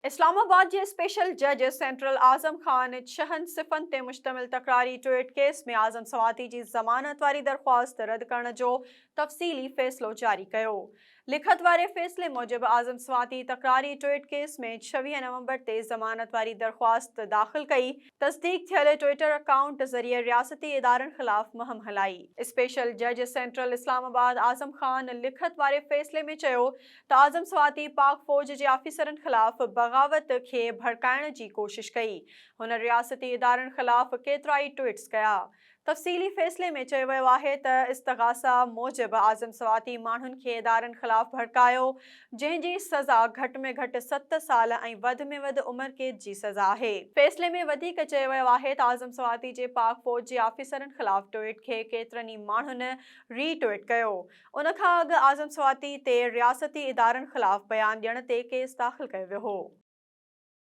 इस्लामाबाद जे special जज central Azam Khan 6 सिफ़नि ते मुश्तमिल तकरारी ट्वीट केस में आज़म सवाती जी ज़मानत वारी दरख़्वास्त रद्द करण जो तफ़सीली फ़ैसिलो जारी कयो। लिखत वारे फ़ैसिले मूजिबि आज़म सवाती तकरारी ट्वीट केस में 26 नवंबर ते ज़मानत वारी दरख़्वास्त दाख़िल कई। तस्दीक थियल ट्विटर अकाउंट ज़रिए रियासती इदारनि ख़िलाफ़ मुहिम हलाई। स्पेशल जज सेंट्रल इस्लामाबाद आज़म खान लिखत वारे फ़ैसिले में चयो त आज़म सवाती पाक फ़ौज जे आफ़ीसरनि ख़िलाफ़ बग़ावत खे भड़काइण जी कोशिश कई। हुन रियासती इदारनि ख़िलाफ़ केतिरा ई ट्वीट्स कया। तफ़सीली फ़ैसिले में चयो वियो आहे त इस्तग़ासा मूजिबि आज़म सवाती माण्हुनि खे इदारनि ख़िलाफ़ भड़कायो, जंहिं जी सज़ा घटि में घटि 7 साल ऐं वधि में वधि उमिरि क़ैद जी सज़ा आहे। फ़ैसिले में वधीक चयो वियो आहे त आज़म सवाती जे पाक फ़ौज जे आफ़ीसरनि ख़िलाफ़ ट्वीट खे केतिरनि ई माण्हुनि रीट्वीट कयो। उन खां अॻु आज़म सवाती ते रियासती इदारनि ख़िलाफ़ बयान ॾियण ते केस दाख़िल कयो वियो हो।